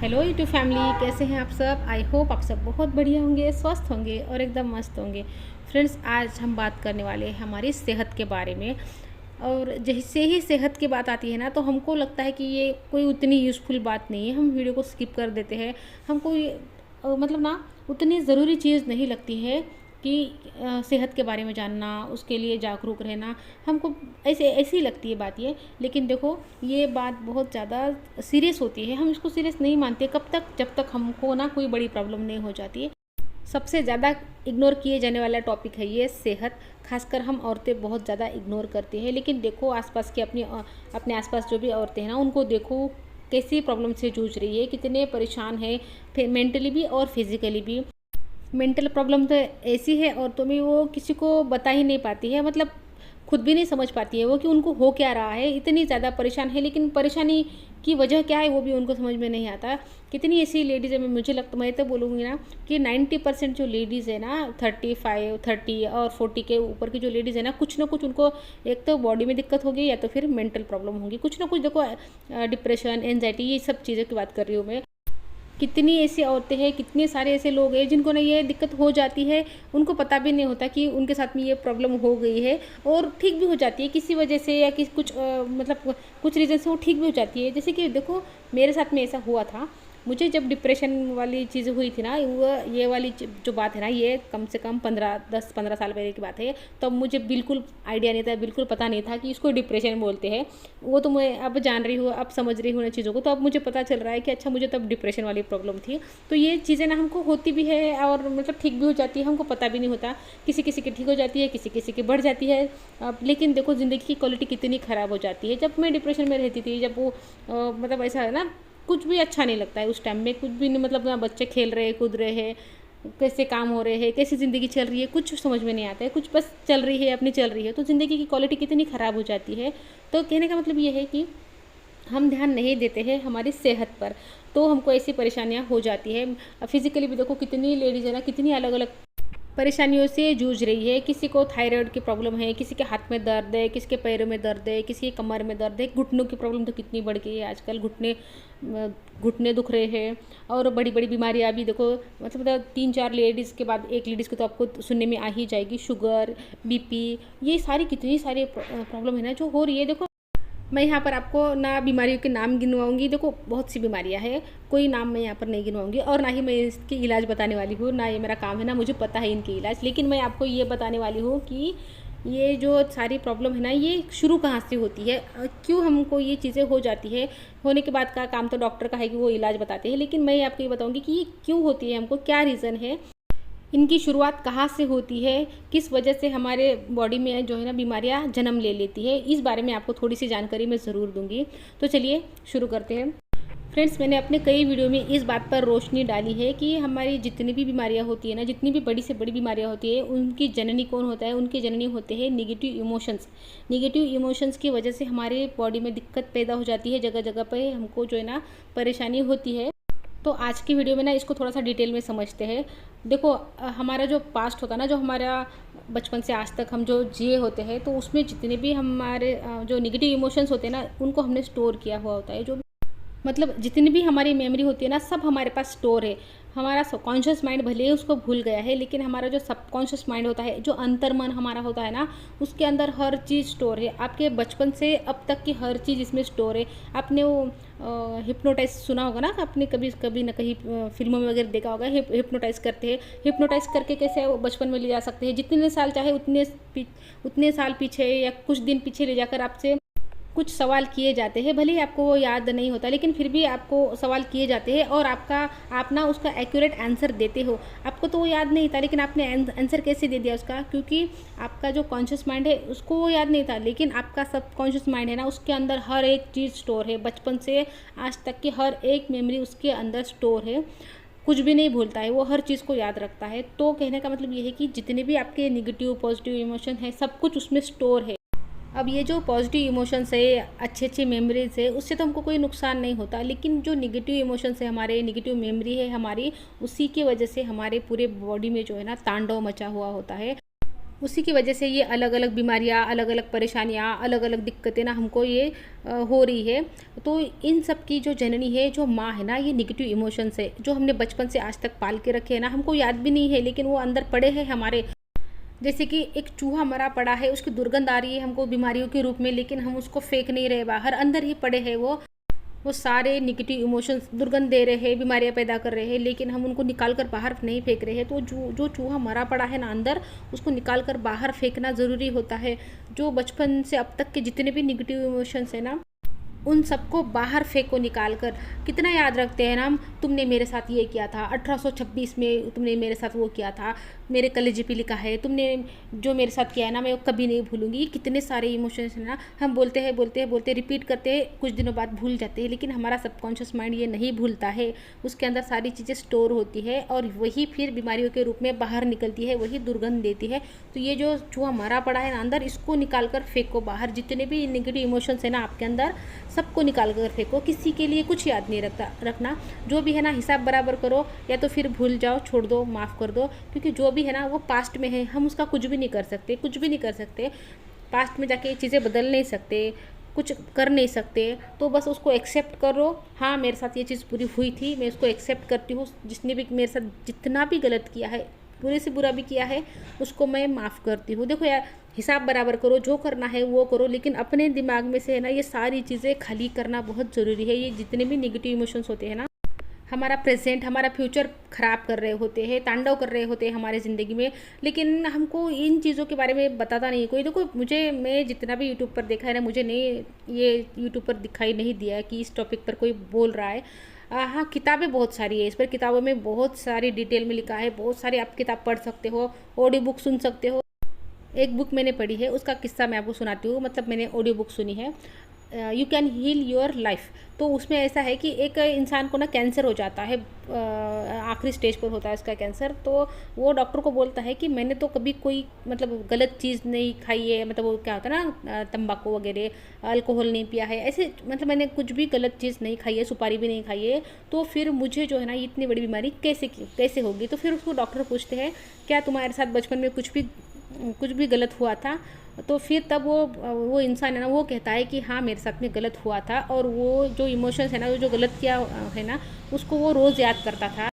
Hello YouTube family, कैसे हैं आप सब। आई होप आप सब बहुत बढ़िया होंगे, स्वस्थ होंगे और एकदम मस्त होंगे। फ्रेंड्स, आज हम बात करने वाले हैं हमारी सेहत के बारे में। और जैसे ही सेहत की बात आती है ना, तो हमको लगता है कि ये कोई उतनी यूज़फुल बात नहीं है, हम वीडियो को स्किप कर देते हैं। हमको ये मतलब ना उतनी ज़रूरी चीज़ नहीं लगती है कि सेहत के बारे में जानना, उसके लिए जागरूक रहना। हमको ऐसे ऐसी लगती है बात ये। लेकिन देखो, ये बात बहुत ज़्यादा सीरियस होती है। हम इसको सीरियस नहीं मानते कब तक, जब तक हमको ना कोई बड़ी प्रॉब्लम नहीं हो जाती है। सबसे ज़्यादा इग्नोर किए जाने वाला टॉपिक है ये सेहत। खासकर हम औरतें बहुत ज़्यादा इग्नोर करती हैं। लेकिन देखो, आसपास की अपने आसपास जो भी औरतें हैं ना, उनको देखो कैसी प्रॉब्लम से जूझ रही है, कितने परेशान है, फिर मेंटली भी और फिजिकली भी। मेंटल प्रॉब्लम तो ऐसी है औरतों में, वो किसी को बता ही नहीं पाती है। मतलब खुद भी नहीं समझ पाती है वो कि उनको हो क्या रहा है, इतनी ज़्यादा परेशान है। लेकिन परेशानी की वजह क्या है वो भी उनको समझ में नहीं आता। कितनी ऐसी लेडीज़ है, मैं तो बोलूँगी ना कि 90% जो लेडीज़ है ना, 35, 30 और 40 के ऊपर की जो लेडीज़ है ना कुछ उनको एक तो बॉडी में दिक्कत होगी या तो फिर मेंटल प्रॉब्लम होगी। कुछ ना कुछ देखो, डिप्रेशन, एनजाइटी, ये सब चीज़ों की बात कर रही हूँ मैं। कितनी ऐसी औरतें हैं, कितने सारे ऐसे लोग हैं जिनको ना ये दिक्कत हो जाती है। उनको पता भी नहीं होता कि उनके साथ में ये प्रॉब्लम हो गई है, और ठीक भी हो जाती है किसी वजह से या कुछ मतलब कुछ रीज़न से वो ठीक भी हो जाती है। जैसे कि देखो, मेरे साथ में ऐसा हुआ था। मुझे जब डिप्रेशन वाली चीज़ हुई थी ना, वो ये वाली जो बात है ना, ये कम से कम 10-15 साल पहले की बात है। तब मुझे बिल्कुल आइडिया नहीं था, बिल्कुल पता नहीं था कि इसको डिप्रेशन बोलते हैं। वो तो मैं अब जान रही हूँ, अब समझ रही हूँ ना चीज़ों को। तो अब मुझे पता चल रहा है कि अच्छा, मुझे तब डिप्रेशन वाली प्रॉब्लम थी। तो ये चीज़ें ना हमको होती भी है और मतलब ठीक भी हो जाती है, हमको पता भी नहीं होता। किसी किसी की ठीक हो जाती है, किसी किसी की बढ़ जाती है। अब लेकिन देखो, ज़िंदगी की क्वालिटी कितनी ख़राब हो जाती है। जब मैं डिप्रेशन में रहती थी, जब वो मतलब ऐसा है ना, कुछ भी अच्छा नहीं लगता है उस टाइम में। कुछ भी नहीं, मतलब ना बच्चे खेल रहे हैं, कूद रहे हैं, कैसे काम हो रहे हैं, कैसी ज़िंदगी चल रही है, कुछ समझ में नहीं आता है। कुछ बस चल रही है, अपनी चल रही है। तो ज़िंदगी की क्वालिटी कितनी ख़राब हो जाती है। तो कहने का मतलब ये है कि हम ध्यान नहीं देते हैं हमारी सेहत पर, तो हमको ऐसी परेशानियां हो जाती है। फिजिकली भी देखो, कितनी लेडीज़ है ना, कितनी अलग अलग परेशानियों से जूझ रही है। किसी को थायराइड की प्रॉब्लम है, किसी के हाथ में दर्द है, किसी के पैरों में दर्द है, किसी के कमर में दर्द है। घुटनों की प्रॉब्लम तो कितनी बढ़ गई है आजकल, घुटने दुख रहे हैं। और बड़ी बड़ी बीमारियां भी देखो, मतलब 3-4 लेडीज़ के बाद एक लेडीज़ को तो आपको सुनने में आ ही जाएगी, शुगर, बीपी, ये सारी कितनी सारी प्रॉब्लम है ना जो हो रही है। देखो, मैं यहाँ पर आपको ना बीमारियों के नाम गिनवाऊंगी। देखो, बहुत सी बीमारियाँ हैं, कोई नाम मैं यहाँ पर नहीं गिनवाऊंगी। और ना ही मैं इसकी इलाज बताने वाली हूँ, ना ये मेरा काम है, ना मुझे पता है इनकी इलाज। लेकिन मैं आपको ये बताने वाली हूँ कि ये जो सारी प्रॉब्लम है ना, ये शुरू कहाँ से होती है, क्यों हमको ये चीज़ें हो जाती है। होने के बाद का काम तो डॉक्टर का है कि वो इलाज बताते हैं, लेकिन मैं आपको ये बताऊँगी कि ये क्यों होती है, हमको क्या रीज़न है, इनकी शुरुआत कहाँ से होती है, किस वजह से हमारे बॉडी में जो है ना बीमारियाँ जन्म ले लेती है। इस बारे में आपको थोड़ी सी जानकारी मैं ज़रूर दूंगी। तो चलिए शुरू करते हैं। फ्रेंड्स, मैंने अपने कई वीडियो में इस बात पर रोशनी डाली है कि हमारी जितनी भी बीमारियां होती है ना, जितनी भी बड़ी से बड़ी बीमारियां होती है, उनकी जननी कौन होता है, उनके जननी होते हैं निगेटिव इमोशंस। निगेटिव इमोशंस की वजह से हमारे बॉडी में दिक्कत पैदा हो जाती है, जगह जगह पर हमको जो है ना परेशानी होती है। तो आज की वीडियो में ना इसको थोड़ा सा डिटेल में समझते हैं। देखो, हमारा जो पास्ट होता है ना, जो हमारा बचपन से आज तक हम जो जिए होते हैं, तो उसमें जितने भी हमारे जो निगेटिव इमोशंस होते हैं ना, उनको हमने स्टोर किया हुआ होता है। जो मतलब जितनी भी हमारी मेमोरी होती है ना, सब हमारे पास स्टोर है। हमारा सबकॉन्शियस माइंड भले ही उसको भूल गया है, लेकिन हमारा जो सबकॉन्शियस माइंड होता है, जो अंतर्मन हमारा होता है ना, उसके अंदर हर चीज़ स्टोर है। आपके बचपन से अब तक की हर चीज़ इसमें स्टोर है। आपने वो हिप्नोटाइज सुना होगा ना, आपने कभी कभी ना कहीं फिल्मों में वगैरह देखा होगा, हिप्नोटाइज करते हैं। हिप्नोटाइज करके कैसे वो बचपन में ले जा सकते हैं, जितने साल चाहे उतने साल पीछे या कुछ दिन पीछे ले जाकर आपसे कुछ सवाल किए जाते हैं। भले ही आपको वो याद नहीं होता, लेकिन फिर भी आपको सवाल किए जाते हैं और आप ना उसका एक्यूरेट आंसर देते हो। आपको तो वो याद नहीं था, लेकिन आपने आंसर कैसे दे दिया उसका, क्योंकि आपका जो कॉन्शियस माइंड है उसको वो याद नहीं था, लेकिन आपका सब कॉन्शियस माइंड है ना, उसके अंदर हर एक चीज़ स्टोर है। बचपन से आज तक की हर एक मेमोरी उसके अंदर स्टोर है। कुछ भी नहीं भूलता है वो, हर चीज़ को याद रखता है। तो कहने का मतलब ये है कि जितने भी आपके निगेटिव पॉजिटिव इमोशन है, सब कुछ उसमें स्टोर है। अब ये जो पॉजिटिव इमोशंस है, अच्छी अच्छी मेमोरीज है, उससे तो हमको कोई नुकसान नहीं होता। लेकिन जो निगेटिव इमोशंस है हमारे, निगेटिव मेमोरी है हमारी, उसी की वजह से हमारे पूरे बॉडी में जो है ना तांडव मचा हुआ होता है। उसी की वजह से ये अलग अलग बीमारियाँ, अलग अलग परेशानियाँ, अलग अलग दिक्कतें ना हमको ये हो रही है। तो इन सब की जो जननी है, जो माँ है ना, ये नेगेटिव इमोशंस है जो हमने बचपन से आज तक पाल के रखे हैं ना, हमको याद भी नहीं है लेकिन वो अंदर पड़े हैं हमारे। जैसे कि एक चूहा मरा पड़ा है, उसकी दुर्गंध आ रही है हमको बीमारियों के रूप में, लेकिन हम उसको फेंक नहीं रहे बाहर, अंदर ही पड़े हैं वो सारे नेगेटिव इमोशंस दुर्गंध दे रहे हैं, बीमारियां पैदा कर रहे हैं, लेकिन हम उनको निकाल कर बाहर नहीं फेंक रहे हैं। तो जो चूहा मरा पड़ा है ना अंदर, उसको निकाल कर बाहर फेंकना ज़रूरी होता है। जो बचपन से अब तक के जितने भी नेगेटिव इमोशंस हैं ना, उन सबको बाहर फेंको निकाल कर। कितना याद रखते हैं ना हम, तुमने मेरे साथ ये किया था 1826 में, तुमने मेरे साथ वो किया था, मेरे कलेजे पे लिखा है, तुमने जो मेरे साथ किया है ना मैं वो कभी नहीं भूलूंगी। ये कितने सारे इमोशंस हैं ना, हम बोलते हैं बोलते हैं बोलते रिपीट करते हैं, कुछ दिनों बाद भूल जाते हैं, लेकिन हमारा सबकॉन्शियस माइंड ये नहीं भूलता है। उसके अंदर सारी चीज़ें स्टोर होती है और वही फिर बीमारियों के रूप में बाहर निकलती है, वही दुर्गंध देती है। तो ये जो चूहा मरा पड़ा है ना अंदर, इसको निकाल कर फेंको बाहर। जितने भी नेगेटिव इमोशंस है ना आपके अंदर, सबको निकाल कर फेंको। किसी के लिए कुछ याद नहीं रखना। जो भी है ना हिसाब बराबर करो, या तो फिर भूल जाओ, छोड़ दो, माफ़ कर दो, क्योंकि जो भी है ना वो पास्ट में है, हम उसका कुछ भी नहीं कर सकते, कुछ भी नहीं कर सकते। पास्ट में जाके चीज़ें बदल नहीं सकते, कुछ कर नहीं सकते। तो बस उसको एक्सेप्ट करो, हाँ मेरे साथ ये चीज़ पूरी हुई थी, मैं उसको एक्सेप्ट करती हूँ। जिसने भी मेरे साथ जितना भी गलत किया है, बुरे से बुरा भी किया है, उसको मैं माफ़ करती हूँ। देखो यार, हिसाब बराबर करो, जो करना है वो करो, लेकिन अपने दिमाग में से है ना ये सारी चीज़ें खाली करना बहुत ज़रूरी है। ये जितने भी नेगेटिव इमोशंस होते हैं ना, हमारा प्रेजेंट, हमारा फ्यूचर ख़राब कर रहे होते हैं, तांडव कर रहे होते हैं हमारे ज़िंदगी में, लेकिन हमको इन चीज़ों के बारे में बताता नहीं कोई। देखो मैं जितना भी यूट्यूब पर देखा है ना, मुझे नहीं ये यूट्यूब पर दिखाई नहीं दिया है कि इस टॉपिक पर कोई बोल रहा है। हाँ, किताबें बहुत सारी है इस पर, किताबों में बहुत सारी डिटेल में लिखा है, बहुत सारी आप किताब पढ़ सकते हो, ऑडियो बुक सुन सकते हो। एक बुक मैंने पढ़ी है, उसका किस्सा मैं आपको सुनाती हूँ, मतलब मैंने ऑडियो बुक सुनी है, you can heal your life. तो उसमें ऐसा है कि एक इंसान को ना कैंसर हो जाता है, आखिरी स्टेज पर होता है इसका कैंसर। तो वो डॉक्टर को बोलता है कि मैंने तो कभी कोई मतलब गलत चीज़ नहीं खाई है, मतलब वो क्या होता है ना, तंबाकू वगैरह, अल्कोहल नहीं पिया है, ऐसे मतलब मैंने कुछ भी गलत चीज़ नहीं खाई है, सुपारी भी नहीं खाई है। तो फिर मुझे जो है ना इतनी बड़ी बीमारी कैसे होगी। तो फिर उसको डॉक्टर पूछते हैं, क्या तुम्हारे साथ बचपन में कुछ भी गलत हुआ था। तो फिर तब वो इंसान है ना, वो कहता है कि हाँ मेरे साथ में गलत हुआ था, और वो जो इमोशंस है ना, जो गलत किया है ना, उसको वो रोज़ याद करता था।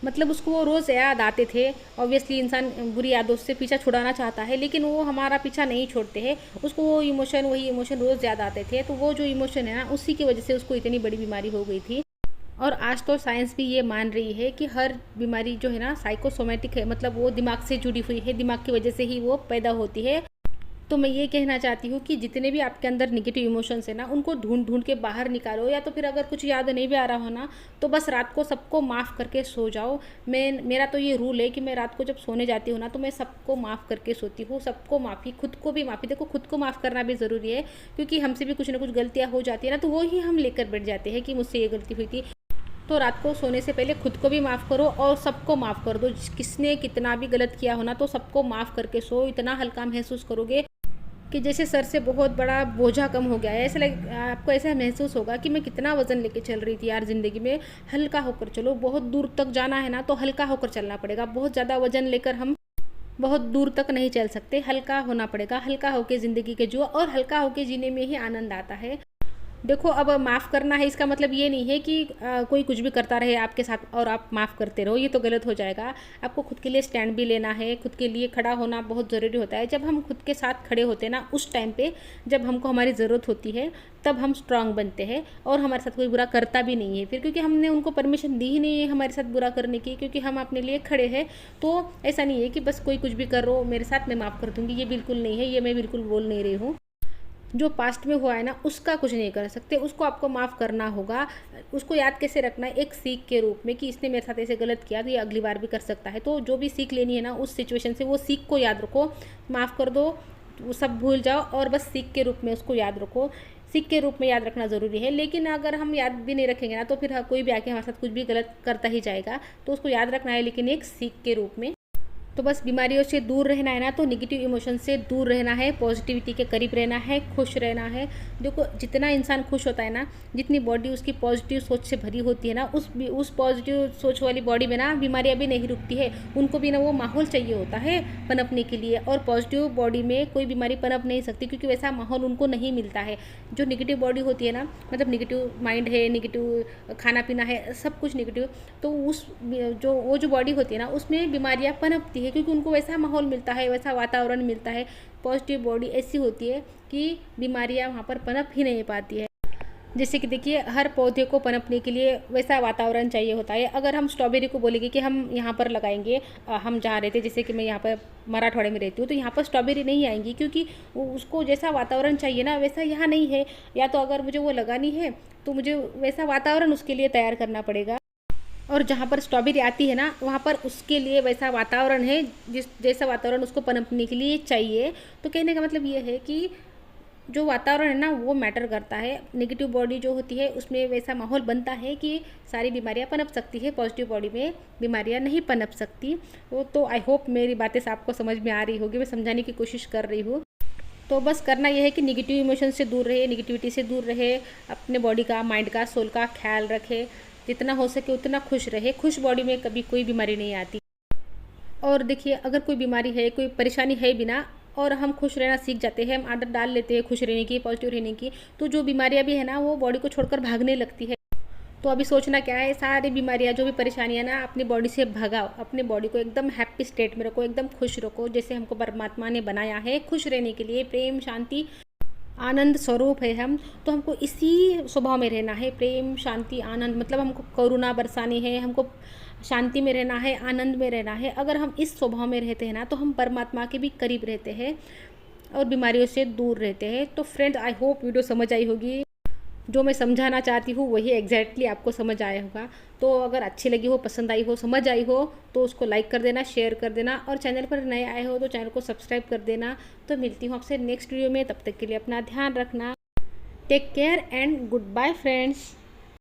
मतलब उसको वो रोज़ याद आते थे। ऑब्वियसली इंसान बुरी यादों से पीछा छुड़ाना चाहता है, लेकिन वो हमारा पीछा नहीं छोड़ते हैं, उसको वही इमोशन रोज़ याद आते थे। तो वो जो इमोशन है ना, उसी की वजह से उसको इतनी बड़ी बीमारी हो गई थी। और आज तो साइंस भी ये मान रही है कि हर बीमारी जो है ना साइकोसोमेटिक है, मतलब वो दिमाग से जुड़ी हुई है, दिमाग की वजह से ही वो पैदा होती है। तो मैं ये कहना चाहती हूँ कि जितने भी आपके अंदर निगेटिव इमोशंस है ना, उनको ढूंढ ढूंढ के बाहर निकालो, या तो फिर अगर कुछ याद नहीं भी आ रहा हो ना, तो बस रात को सबको माफ़ करके सो जाओ। मेरा तो ये रूल है कि मैं रात को जब सोने जाती हूँ ना, तो मैं सबको माफ़ करके सोती हूँ, सबको माफ़ी, खुद को भी माफ़ी। देखो खुद को माफ़ करना भी ज़रूरी है, क्योंकि हमसे भी कुछ ना कुछ गलतियाँ हो जाती है ना, तो वो ही हम लेकर बैठ जाते हैं कि मुझसे ये गलती हुई थी। तो रात को सोने से पहले खुद को भी माफ़ करो और सबको माफ़ कर दो। किसने कितना भी गलत किया हो ना, तो सबको माफ़ करके सो। इतना हल्का महसूस करोगे कि जैसे सर से बहुत बड़ा बोझा कम हो गया है। ऐसा आपको ऐसा महसूस होगा कि मैं कितना वज़न लेके चल रही थी यार ज़िंदगी में। हल्का होकर चलो, बहुत दूर तक जाना है ना, तो हल्का होकर चलना पड़ेगा। बहुत ज़्यादा वज़न लेकर हम बहुत दूर तक नहीं चल सकते, हल्का होना पड़ेगा। हल्का होकर ज़िंदगी के जो, और हल्का होकर जीने में ही आनंद आता है। देखो अब माफ़ करना है, इसका मतलब ये नहीं है कि कोई कुछ भी करता रहे आपके साथ और आप माफ़ करते रहो, ये तो गलत हो जाएगा। आपको खुद के लिए स्टैंड भी लेना है, खुद के लिए खड़ा होना बहुत ज़रूरी होता है। जब हम खुद के साथ खड़े होते हैं ना, उस टाइम पे जब हमको हमारी ज़रूरत होती है, तब हम स्ट्रांग बनते हैं और हमारे साथ कोई बुरा करता भी नहीं है फिर, क्योंकि हमने उनको परमिशन दी ही नहीं है हमारे साथ बुरा करने की, क्योंकि हम अपने लिए खड़े हैं। तो ऐसा नहीं है कि बस कोई कुछ भी कर रो मेरे साथ मैं माफ़ कर दूँगी, ये बिल्कुल नहीं है, ये मैं बिल्कुल बोल नहीं रही हूँ। जो पास्ट में हुआ है ना, उसका कुछ नहीं कर सकते, उसको आपको माफ़ करना होगा। उसको याद कैसे रखना है, एक सीख के रूप में कि इसने मेरे साथ ऐसे गलत किया तो ये अगली बार भी कर सकता है। तो जो भी सीख लेनी है ना उस सिचुएशन से, वो सीख को याद रखो, माफ़ कर दो, वो सब भूल जाओ और बस सीख के रूप में उसको याद रखो। सीख के रूप में याद रखना ज़रूरी है। लेकिन अगर हम याद भी नहीं रखेंगे ना, तो फिर कोई भी आके हमारे साथ कुछ भी गलत करता ही जाएगा। तो उसको याद रखना है, लेकिन एक सीख के रूप में। तो बस बीमारियों से दूर रहना है ना, तो नेगेटिव इमोशन से दूर रहना है, पॉजिटिविटी के करीब रहना है, खुश रहना है। देखो जितना इंसान खुश होता है ना, जितनी बॉडी उसकी पॉजिटिव सोच से भरी होती है ना, उस पॉजिटिव सोच वाली बॉडी में ना बीमारियां भी नहीं रुकती है। उनको भी ना वो माहौल चाहिए होता है पनपने के लिए, और पॉजिटिव बॉडी में कोई बीमारी पनप नहीं सकती, क्योंकि वैसा माहौल उनको नहीं मिलता है। जो नेगेटिव बॉडी होती है ना, मतलब नेगेटिव माइंड है, नेगेटिव खाना पीना है, सब कुछ नेगेटिव, तो वो जो बॉडी होती है ना, उसमें बीमारियां पनपती है, क्योंकि उनको वैसा माहौल मिलता है, वैसा वातावरण मिलता है। पॉजिटिव बॉडी ऐसी होती है कि बीमारियां वहाँ पर पनप ही नहीं पाती है। जैसे कि देखिए, हर पौधे को पनपने के लिए वैसा वातावरण चाहिए होता है। अगर हम स्ट्रॉबेरी को बोलेंगे कि हम यहाँ पर लगाएंगे, हम जहाँ रहते, जैसे कि मैं यहाँ पर मराठवाड़े में रहती हूँ, तो यहाँ पर स्ट्रॉबेरी नहीं आएंगी, क्योंकि उसको जैसा वातावरण चाहिए ना वैसा यहाँ नहीं है। या तो अगर मुझे वो लगानी है तो मुझे वैसा वातावरण उसके लिए तैयार करना पड़ेगा, और जहाँ पर स्ट्रॉबेरी आती है ना, वहाँ पर उसके लिए वैसा वातावरण है जैसा वातावरण उसको पनपने के लिए चाहिए। तो कहने का मतलब ये है कि जो वातावरण है ना वो मैटर करता है। नेगेटिव बॉडी जो होती है उसमें वैसा माहौल बनता है कि सारी बीमारियां पनप सकती है, पॉजिटिव बॉडी में बीमारियां नहीं पनप सकती। वो तो आई होप मेरी बातें आपको समझ में आ रही होगी, मैं समझाने की कोशिश कर रही हूँ। तो बस करना यह है कि निगेटिव इमोशन से दूर रहे, निगेटिविटी से दूर रहे, अपने बॉडी का, माइंड का, सोल का ख्याल रखे, जितना हो सके उतना खुश रहे। खुश बॉडी में कभी कोई बीमारी नहीं आती। और देखिए, अगर कोई बीमारी है, कोई परेशानी है भी ना, और हम खुश रहना सीख जाते हैं, हम आदत डाल लेते हैं खुश रहने की, पॉजिटिव रहने की, तो जो बीमारियां भी है ना वो बॉडी को छोड़कर भागने लगती है। तो अभी सोचना क्या है, सारी बीमारियां, जो भी परेशानियां ना, अपनी बॉडी से भगाओ। अपने बॉडी को एकदम हैप्पी स्टेट में रखो, एकदम खुश रखो, जैसे हमको परमात्मा ने बनाया है खुश रहने के लिए। प्रेम, शांति, आनंद स्वरूप है हम, तो हमको इसी स्वभाव में रहना है। प्रेम, शांति, आनंद, मतलब हमको करुणा बरसानी है, हमको शांति में रहना है, आनंद में रहना है। अगर हम इस स्वभाव में रहते हैं ना, तो हम परमात्मा के भी करीब रहते हैं और बीमारियों से दूर रहते हैं। तो फ्रेंड्स, आई होप वीडियो समझ आई होगी। जो मैं समझाना चाहती हूँ वही एग्जैक्टली आपको समझ आया होगा। तो अगर अच्छी लगी हो, पसंद आई हो, समझ आई हो, तो उसको लाइक कर देना, शेयर कर देना, और चैनल पर नए आए हो तो चैनल को सब्सक्राइब कर देना। तो मिलती हूँ आपसे नेक्स्ट वीडियो में, तब तक के लिए अपना ध्यान रखना। Take care and goodbye friends.